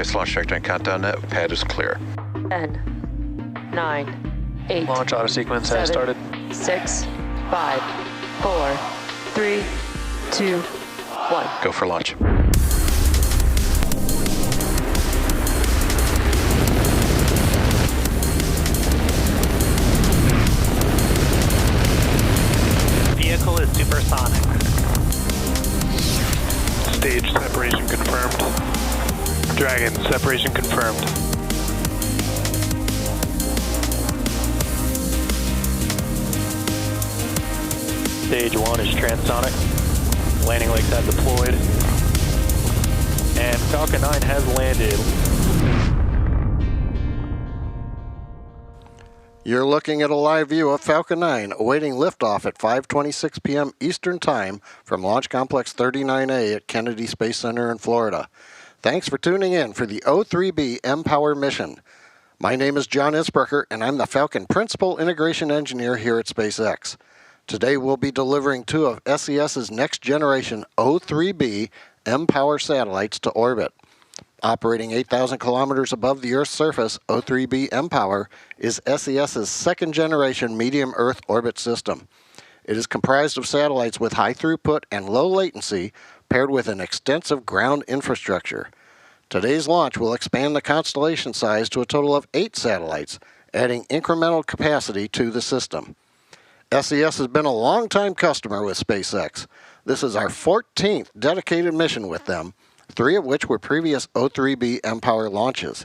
Nice launch trajectory countdown net. Pad is clear. 10, 9, 8. Launch auto sequence 7, has started. 6, 5, 4, 3, 2, 1. Go for launch. Vehicle is supersonic. Stage separation confirmed. Dragon, separation confirmed. Stage 1 is transonic. Landing legs have deployed. And Falcon 9 has landed. You're looking at a live view of Falcon 9 awaiting liftoff at 5:26 p.m. Eastern Time from Launch Complex 39A at Kennedy Space Center in Florida. Thanks for tuning in for the O3b mPower mission. My name is John Isbrucker, and I'm the Falcon Principal Integration Engineer here at SpaceX. Today we'll be delivering two of SES's next generation O3b mPower satellites to orbit. Operating 8,000 kilometers above the Earth's surface, O3b mPower is SES's second-generation medium Earth orbit system. It is comprised of satellites with high throughput and low latency, paired with an extensive ground infrastructure. Today's launch will expand the constellation size to a total of 8 satellites, adding incremental capacity to the system. SES has been a long-time customer with SpaceX. This is our 14th dedicated mission with them, 3 of which were previous O3b mPower launches.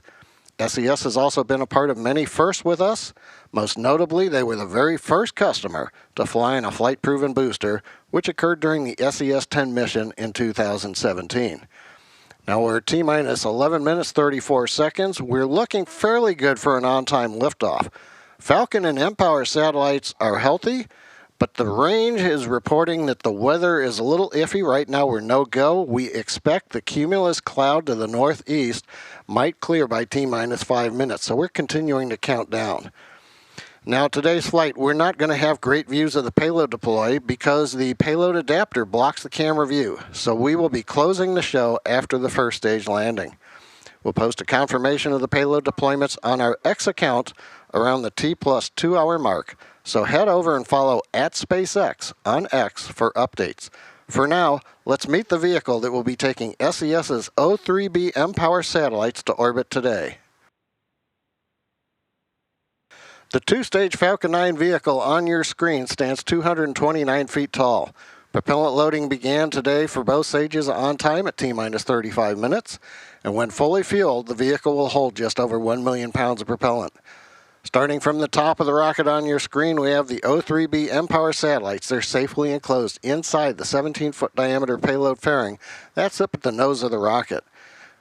SES has also been a part of many firsts with us. Most notably, they were the very first customer to fly in a flight-proven booster, which occurred during the SES-10 mission in 2017. Now we're at T-minus 11 minutes 34 seconds. We're looking fairly good for an on-time liftoff. Falcon and mPower satellites are healthy, but the range is reporting that the weather is a little iffy. Right now we're no-go. We expect the cumulus cloud to the northeast might clear by T-minus 5 minutes, so we're continuing to count down. Now today's flight, we're not going to have great views of the payload deploy because the payload adapter blocks the camera view, so we will be closing the show after the first stage landing. We'll post a confirmation of the payload deployments on our X account around the T+2 hour mark. So head over and follow @SpaceX on X for updates. For now, let's meet the vehicle that will be taking SES's O3b mPower satellites to orbit today. The two-stage Falcon 9 vehicle on your screen stands 229 feet tall. Propellant loading began today for both stages on time at T-minus 35 minutes, and when fully fueled, the vehicle will hold just over 1 million pounds of propellant. Starting from the top of the rocket on your screen, we have the O3b mPower satellites. They're safely enclosed inside the 17-foot diameter payload fairing. That's up at the nose of the rocket.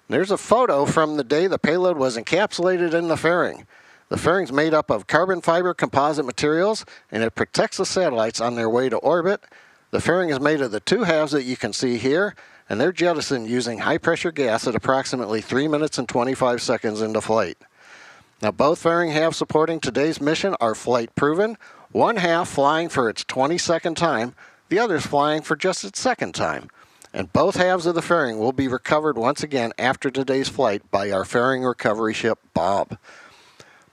There's a photo from the day the payload was encapsulated in the fairing. The fairing's made up of carbon fiber composite materials, and it protects the satellites on their way to orbit. The fairing is made of the 2 halves that you can see here, and they're jettisoned using high-pressure gas at approximately 3 minutes and 25 seconds into flight. Now, both fairing halves supporting today's mission are flight-proven, one half flying for its 22nd time, the other's flying for just its 2nd time. And both halves of the fairing will be recovered once again after today's flight by our fairing recovery ship, Bob.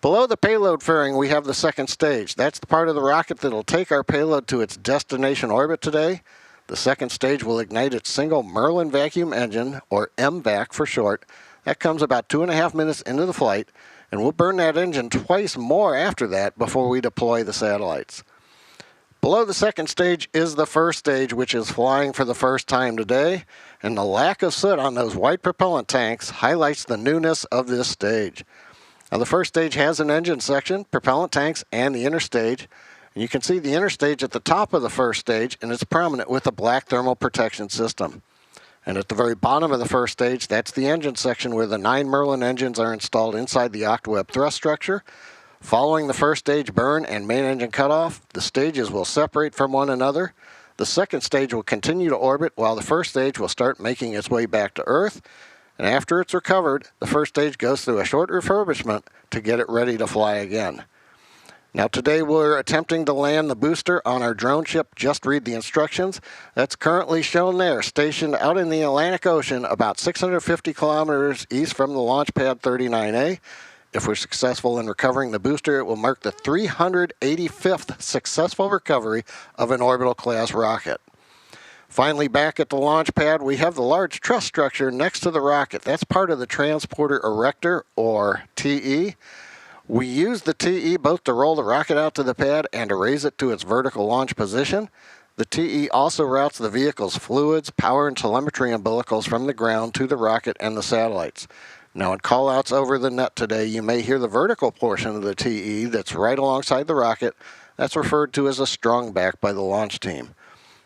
Below the payload fairing, we have the second stage. That's the part of the rocket that will take our payload to its destination orbit today. The second stage will ignite its single Merlin vacuum engine, or MVac for short. That comes about 2.5 minutes into the flight, and we'll burn that engine twice more after that before we deploy the satellites. Below the second stage is the first stage, which is flying for the first time today, and the lack of soot on those white propellant tanks highlights the newness of this stage. Now, the first stage has an engine section, propellant tanks, and the inner stage. And you can see the inner stage at the top of the first stage, and it's prominent with a black thermal protection system. And at the very bottom of the first stage, that's the engine section where the 9 Merlin engines are installed inside the Octaweb thrust structure. Following the first stage burn and main engine cutoff, the stages will separate from one another. The second stage will continue to orbit while the first stage will start making its way back to Earth. And after it's recovered, the first stage goes through a short refurbishment to get it ready to fly again. Now today we're attempting to land the booster on our drone ship, Just Read the Instructions. That's currently shown there, stationed out in the Atlantic Ocean about 650 kilometers east from the launch pad 39A. If we're successful in recovering the booster, it will mark the 385th successful recovery of an orbital class rocket. Finally, back at the launch pad, we have the large truss structure next to the rocket. That's part of the transporter erector, or TE. We use the TE both to roll the rocket out to the pad and to raise it to its vertical launch position. The TE also routes the vehicle's fluids, power, and telemetry umbilicals from the ground to the rocket and the satellites. Now, in callouts over the net today, you may hear the vertical portion of the TE that's right alongside the rocket. That's referred to as a strong back by the launch team.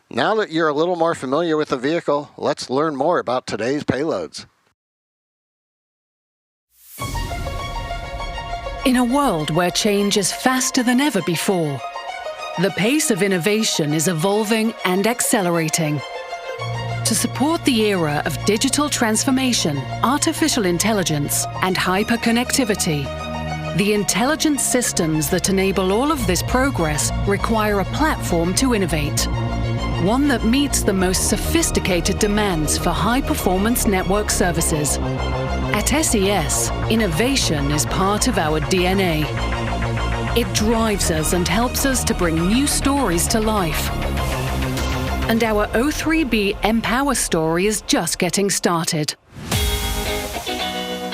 Now that you're a little more familiar with the vehicle, let's learn more about today's payloads. In a world where change is faster than ever before, the pace of innovation is evolving and accelerating. To support the era of digital transformation, artificial intelligence, and hyperconnectivity, the intelligent systems that enable all of this progress require a platform to innovate. One that meets the most sophisticated demands for high-performance network services. At SES, innovation is part of our DNA. It drives us and helps us to bring new stories to life. And our O3b mPower story is just getting started.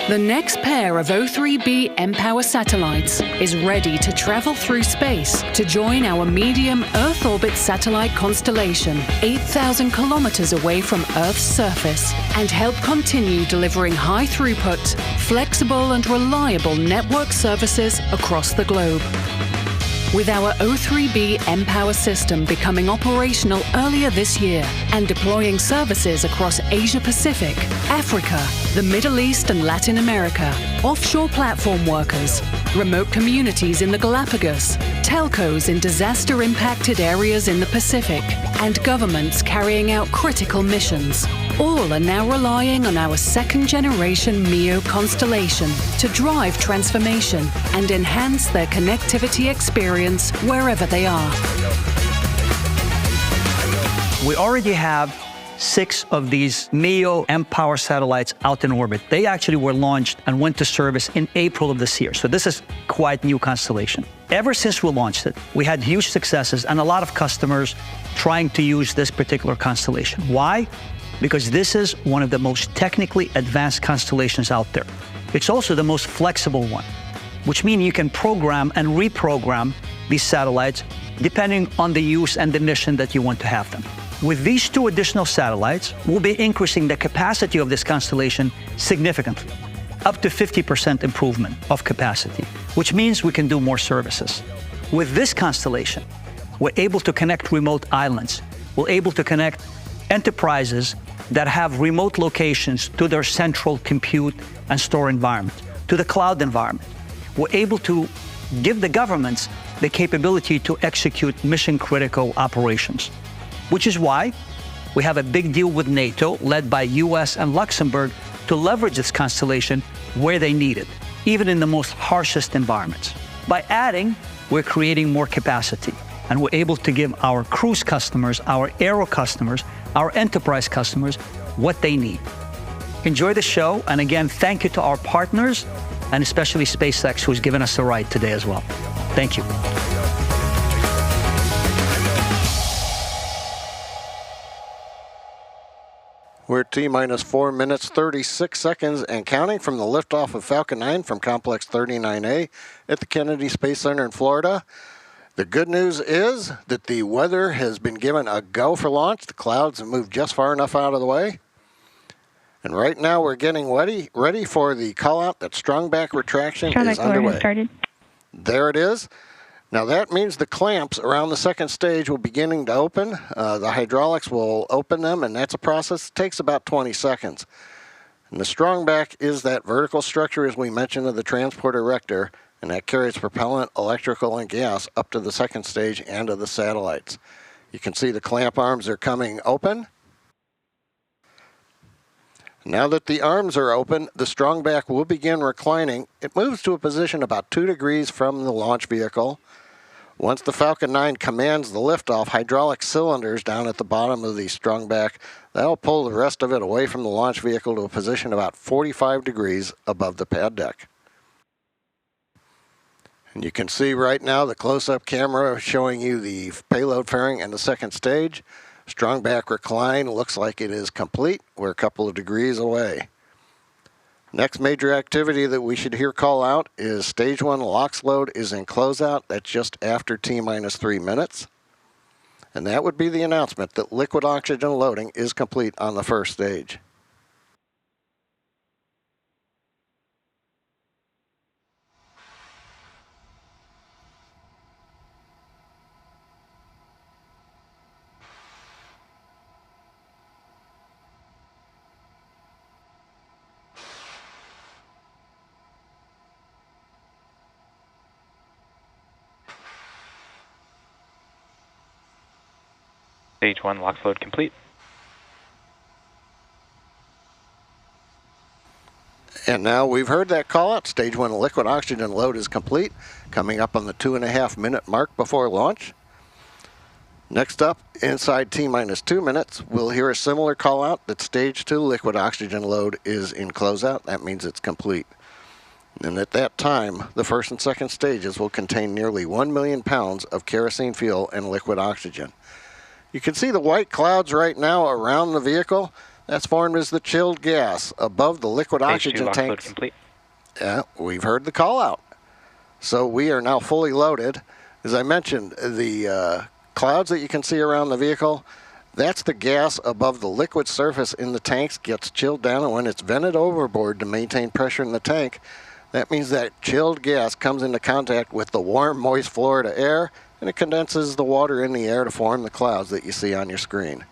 The next pair of O3b mPower satellites is ready to travel through space to join our medium Earth orbit satellite constellation, 8,000 kilometers away from Earth's surface, and help continue delivering high throughput, flexible and reliable network services across the globe. With our O3b mPower system becoming operational earlier this year and deploying services across Asia-Pacific, Africa, the Middle East and Latin America, offshore platform workers, remote communities in the Galapagos, telcos in disaster-impacted areas in the Pacific, and governments carrying out critical missions. All are now relying on our second-generation MEO constellation to drive transformation and enhance their connectivity experience wherever they are. We already have 6 of these MEO mPower satellites out in orbit. They actually were launched and went to service in April of this year. So this is quite new constellation. Ever since we launched it, we had huge successes and a lot of customers trying to use this particular constellation. Why? Because this is one of the most technically advanced constellations out there. It's also the most flexible one, which means you can program and reprogram these satellites depending on the use and the mission that you want to have them. With these 2 additional satellites, we'll be increasing the capacity of this constellation significantly, up to 50% improvement of capacity, which means we can do more services. With this constellation, we're able to connect remote islands. We're able to connect enterprises that have remote locations to their central compute and store environment, to the cloud environment. We're able to give the governments the capability to execute mission-critical operations, which is why we have a big deal with NATO, led by US and Luxembourg, to leverage this constellation where they need it, even in the most harshest environments. By adding, we're creating more capacity, and we're able to give our cruise customers, our aero customers, our enterprise customers what they need. Enjoy the show, and again, thank you to our partners, and especially SpaceX, who's given us a ride today as well. Thank you. We're at T-minus 4 minutes, 36 seconds, and counting from the liftoff of Falcon 9 from Complex 39A at the Kennedy Space Center in Florida. The good news is that the weather has been given a go for launch. The clouds have moved just far enough out of the way. And right now we're getting ready for the call-out that strong back retraction is underway. Started. There it is. Now that means the clamps around the second stage will beginning to open. The hydraulics will open them, and that's a process that takes about 20 seconds. And the strong back is that vertical structure, as we mentioned, of the transport erector, and that carries propellant, electrical, and gas up to the second stage and to the satellites. You can see the clamp arms are coming open. Now that the arms are open, the strong back will begin reclining. It moves to a position about 2 degrees from the launch vehicle. Once the Falcon 9 commands the liftoff, hydraulic cylinders down at the bottom of the strung back, that'll pull the rest of it away from the launch vehicle to a position about 45 degrees above the pad deck. And you can see right now the close-up camera showing you the payload fairing and the second stage. Strung back recline looks like it is complete. We're a couple of degrees away. Next major activity that we should hear call out is stage 1 LOX load is in closeout. That's just after T-minus 3 minutes. And that would be the announcement that liquid oxygen loading is complete on the first stage. Stage 1 LOX load complete. And now we've heard that call out. Stage 1 liquid oxygen load is complete, coming up on the 2.5 minute mark before launch. Next up, inside T-minus 2 minutes, we'll hear a similar call out that stage 2 liquid oxygen load is in closeout. That means it's complete. And at that time, the first and second stages will contain nearly 1 million pounds of kerosene fuel and liquid oxygen. You can see the white clouds right now around the vehicle. That's formed as the chilled gas above the liquid oxygen tanks. Complete. Yeah, we've heard the call out. So we are now fully loaded. As I mentioned, the clouds that you can see around the vehicle, that's the gas above the liquid surface in the tanks gets chilled down, and when it's vented overboard to maintain pressure in the tank, that means that chilled gas comes into contact with the warm, moist Florida air, and it condenses the water in the air to form the clouds that you see on your screen.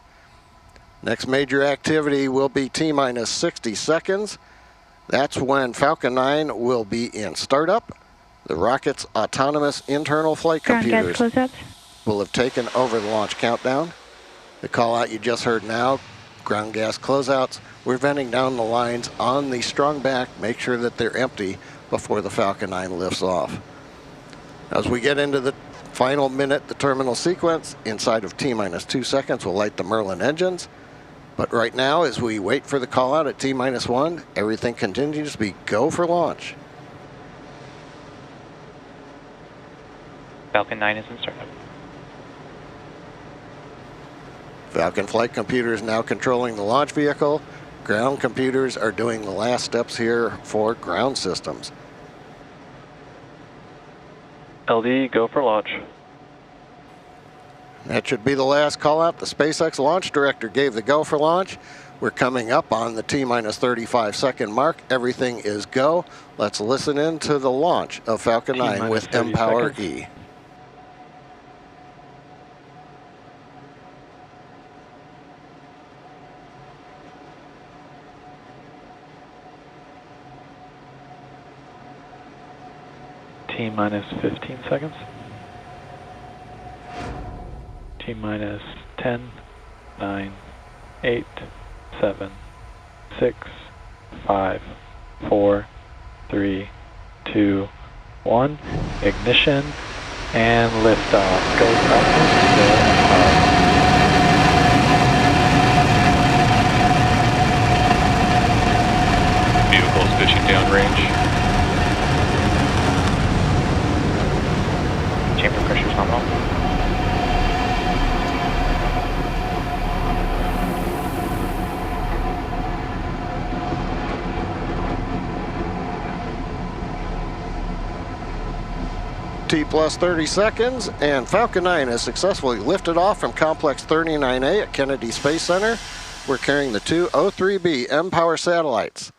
Next major activity will be T-minus 60 seconds. That's when Falcon 9 will be in startup. The rocket's autonomous internal flight computers will have taken over the launch countdown. The call out you just heard now, ground gas closeouts. We're venting down the lines on the strung back. Make sure that they're empty before the Falcon 9 lifts off. As we get into the final minute, the terminal sequence, inside of T-minus 2 seconds, we'll light the Merlin engines. But right now, as we wait for the call out at T-minus 1, everything continues to be go for launch. Falcon 9 is in startup. Falcon flight computers now controlling the launch vehicle. Ground computers are doing the last steps here for ground systems. LD, go for launch. That should be the last call out. The SpaceX launch director gave the go for launch. We're coming up on the T-minus 35 second mark. Everything is go. Let's listen in to the launch of Falcon 9 with mPower E. T-minus 15 seconds. T-minus 10, 9, 8, 7, 6, 5, 4, 3, 2, 1. Ignition and liftoff. Go up. Vehicle's pitching downrange. Chamber pressure's nominal. T plus 30 seconds, and Falcon 9 has successfully lifted off from Complex 39A at Kennedy Space Center. We're carrying the two O3b mPower satellites.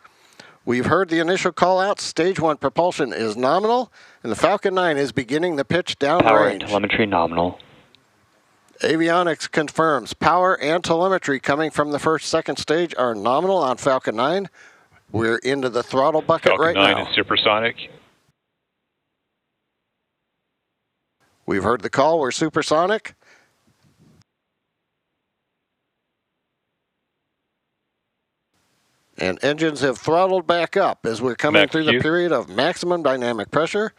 We've heard the initial call out. Stage 1 propulsion is nominal, and the Falcon 9 is beginning the pitch downrange. Power and telemetry nominal. Avionics confirms power and telemetry coming from the second stage are nominal on Falcon 9. We're into the throttle bucket right now. Falcon 9 is supersonic. We've heard the call. We're supersonic. And engines have throttled back up as we're coming through the period of maximum dynamic pressure.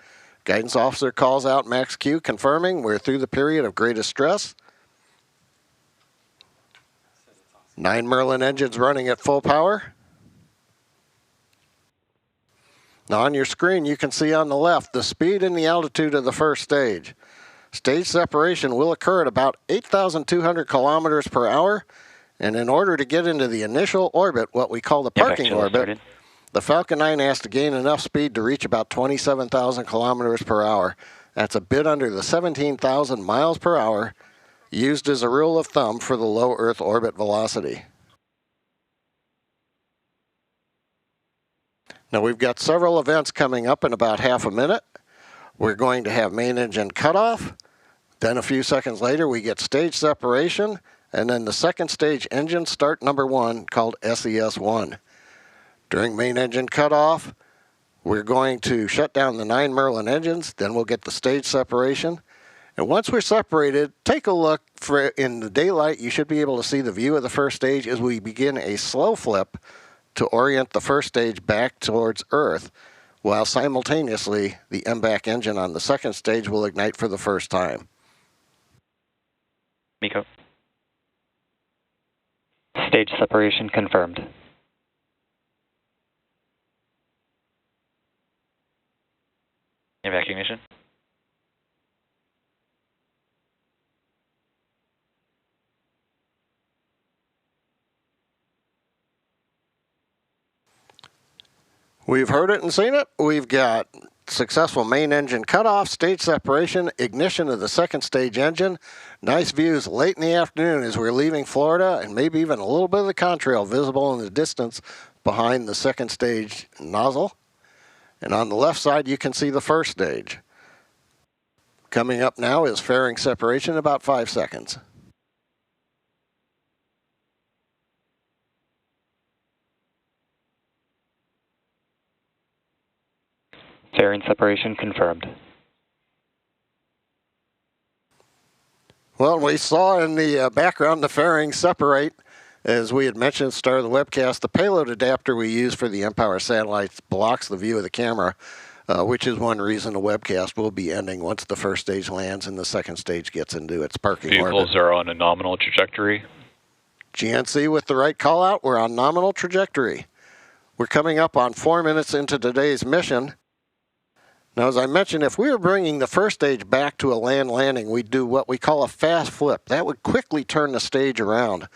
Guidance officer calls out max Q, confirming we're through the period of greatest stress. 9 Merlin engines running at full power. Now on your screen, you can see on the left the speed and the altitude of the first stage. Stage separation will occur at about 8,200 kilometers per hour. And in order to get into the initial orbit, what we call the parking orbit, the Falcon 9 has to gain enough speed to reach about 27,000 kilometers per hour. That's a bit under the 17,000 miles per hour used as a rule of thumb for the low Earth orbit velocity. Now we've got several events coming up in about half a minute. We're going to have main engine cutoff. Then a few seconds later we get stage separation. And then the second stage engine start number 1 called SES-1. During main engine cutoff, we're going to shut down the 9 Merlin engines, then we'll get the stage separation. And once we're separated, take a look in the daylight. You should be able to see the view of the first stage as we begin a slow flip to orient the first stage back towards Earth, while simultaneously the MBAC engine on the second stage will ignite for the first time. Miko. Stage separation confirmed. Evacuation. We've heard it and seen it. We've got successful main engine cutoff, stage separation, ignition of the second stage engine. Nice views late in the afternoon as we're leaving Florida, and maybe even a little bit of the contrail visible in the distance behind the second stage nozzle. And on the left side, you can see the first stage. Coming up now is fairing separation, about 5 seconds. Fairing separation confirmed. Well, we saw in the background the fairing separate. As we had mentioned at the start of the webcast, the payload adapter we use for the mPower satellites blocks the view of the camera, which is one reason the webcast will be ending once the first stage lands and the second stage gets into its parking orbit. Vehicles are on a nominal trajectory. GNC with the right call out, we're on nominal trajectory. We're coming up on 4 minutes into today's mission. Now, as I mentioned, if we were bringing the first stage back to a land landing, we'd do what we call a fast flip. That would quickly turn the stage around.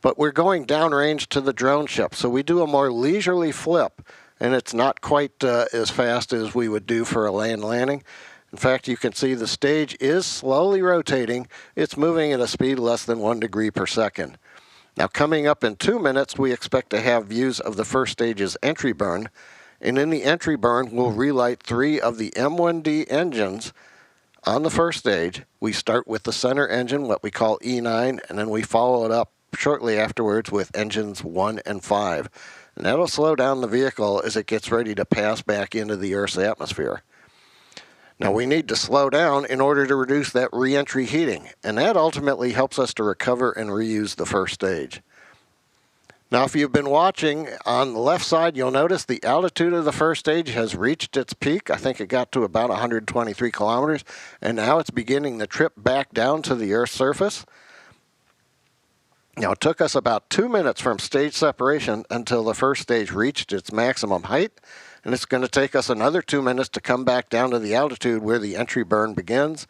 But we're going downrange to the drone ship, so we do a more leisurely flip, and it's not quite as fast as we would do for a land landing. In fact, you can see the stage is slowly rotating. It's moving at a speed less than 1 degree per second. Now, coming up in 2 minutes, we expect to have views of the first stage's entry burn. And in the entry burn, we'll relight 3 of the M1D engines on the first stage. We start with the center engine, what we call E9, and then we follow it up shortly afterwards with engines 1 and 5. And that'll slow down the vehicle as it gets ready to pass back into the Earth's atmosphere. Now, we need to slow down in order to reduce that re-entry heating, and that ultimately helps us to recover and reuse the first stage. Now, if you've been watching, on the left side, you'll notice the altitude of the first stage has reached its peak. I think it got to about 123 kilometers, and now it's beginning the trip back down to the Earth's surface. Now, it took us about 2 minutes from stage separation until the first stage reached its maximum height, and it's going to take us another 2 minutes to come back down to the altitude where the entry burn begins.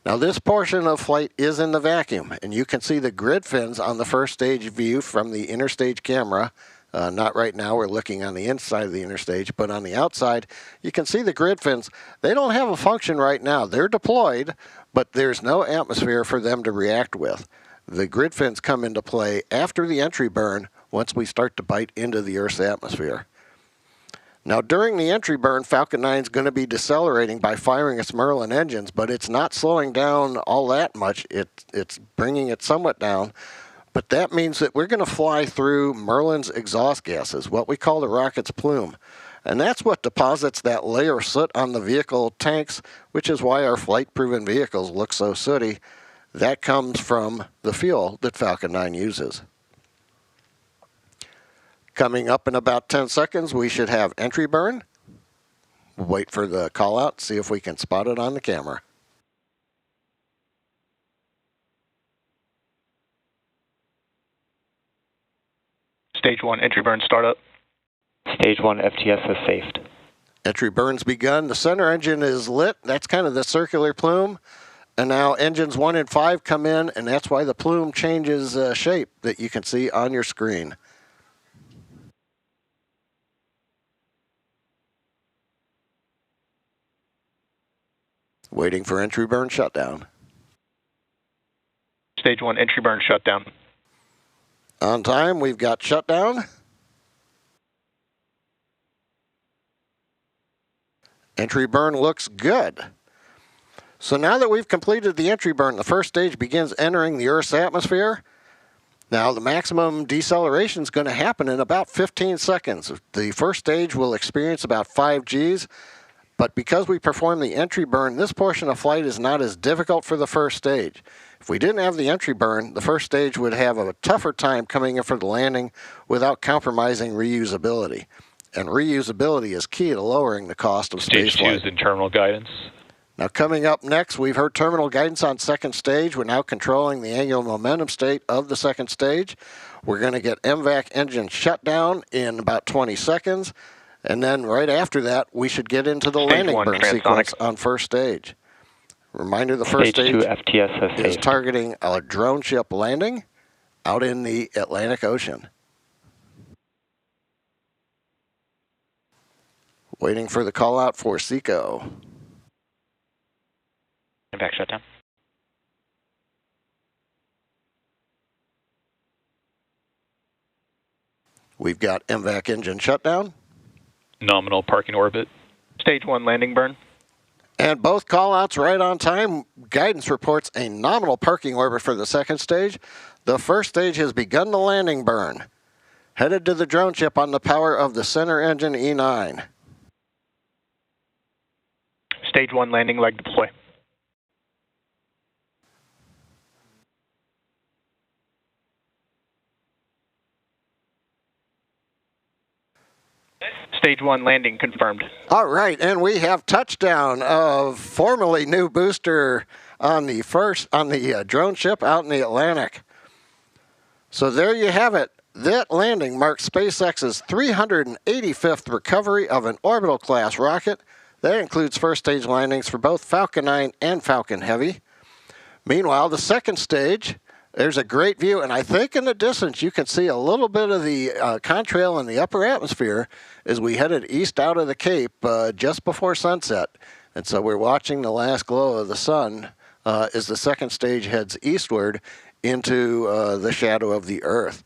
Now, this portion of flight is in the vacuum, and you can see the grid fins on the first stage view from the interstage camera. Not right now, we're looking on the inside of the interstage, but on the outside, you can see the grid fins. They don't have a function right now. They're deployed, but there's no atmosphere for them to react with. The grid fins come into play after the entry burn once we start to bite into the Earth's atmosphere. Now, during the entry burn, Falcon 9 is going to be decelerating by firing its Merlin engines, but it's not slowing down all that much. It's bringing it somewhat down, but that means that we're going to fly through Merlin's exhaust gases, what we call the rocket's plume. And that's what deposits that layer of soot on the vehicle tanks, which is why our flight-proven vehicles look so sooty. That comes from the fuel that Falcon 9 uses. Coming up in about 10 seconds, we should have entry burn. We'll wait for the call out, see if we can spot it on the camera. Stage 1 entry burn startup. Stage 1 FTS has safed. Entry burn's begun. The center engine is lit. That's kind of the circular plume. And now engines 1 and 5 come in, and that's why the plume changes shape that you can see on your screen. Waiting for entry burn shutdown. Stage 1 entry burn shutdown. On time, we've got shutdown. Entry burn looks good. So now that we've completed the entry burn, the first stage begins entering the Earth's atmosphere. Now the maximum deceleration is going to happen in about 15 seconds. The first stage will experience about 5 Gs, but because we perform the entry burn, this portion of flight is not as difficult for the first stage. If we didn't have the entry burn, the first stage would have a tougher time coming in for the landing without compromising reusability. And reusability is key to lowering the cost of Stage 2 spaceflight. is in terminal guidance. Now coming up next, we've heard terminal guidance on second stage. We're now controlling the angular momentum state of the second stage. We're going to get MVAC engine shut down in about 20 seconds. And then right after that, we should get into the landing burn sequence on first stage. Reminder, the first stage 2 FTS has is saved. targeting a drone ship landing out in the Atlantic Ocean. Waiting for the call out for SECO. MVAC shutdown. We've got MVAC engine shutdown. Nominal parking orbit. Stage 1 landing burn. And both call-outs right on time. Guidance reports a nominal parking orbit for the second stage. The first stage has begun the landing burn. Headed to the drone ship on the power of the center engine E9. Stage 1 landing leg deploy. Stage 1 landing confirmed. All right, and we have touchdown of formerly new booster on the drone ship out in the Atlantic. So there you have it. That landing marks SpaceX's 385th recovery of an orbital class rocket. That includes first stage landings for both Falcon 9 and Falcon Heavy. Meanwhile, the second stage, there's a great view, and I think in the distance you can see a little bit of the contrail in the upper atmosphere as we headed east out of the Cape just before sunset. And so we're watching the last glow of the sun as the second stage heads eastward into the shadow of the Earth.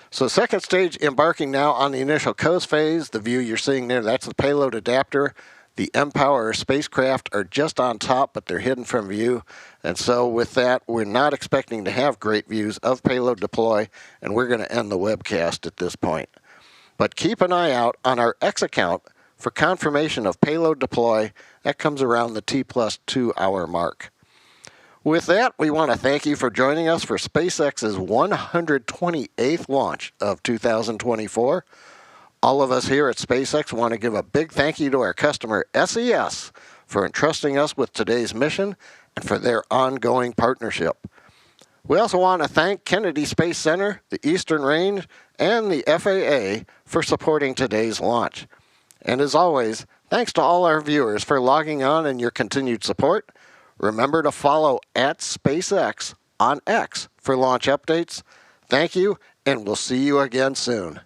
So second stage embarking now on the initial coast phase. The view you're seeing there, that's the payload adapter. The mPower spacecraft are just on top, but they're hidden from view. And so with that, we're not expecting to have great views of payload deploy, and we're going to end the webcast at this point. But keep an eye out on our X account for confirmation of payload deploy. That comes around the T+2 hour mark. With that, we want to thank you for joining us for SpaceX's 128th launch of 2024. All of us here at SpaceX want to give a big thank you to our customer SES for entrusting us with today's mission and for their ongoing partnership. We also want to thank Kennedy Space Center, the Eastern Range, and the FAA for supporting today's launch. And as always, thanks to all our viewers for logging on and your continued support. Remember to follow @SpaceX on X for launch updates. Thank you, and we'll see you again soon.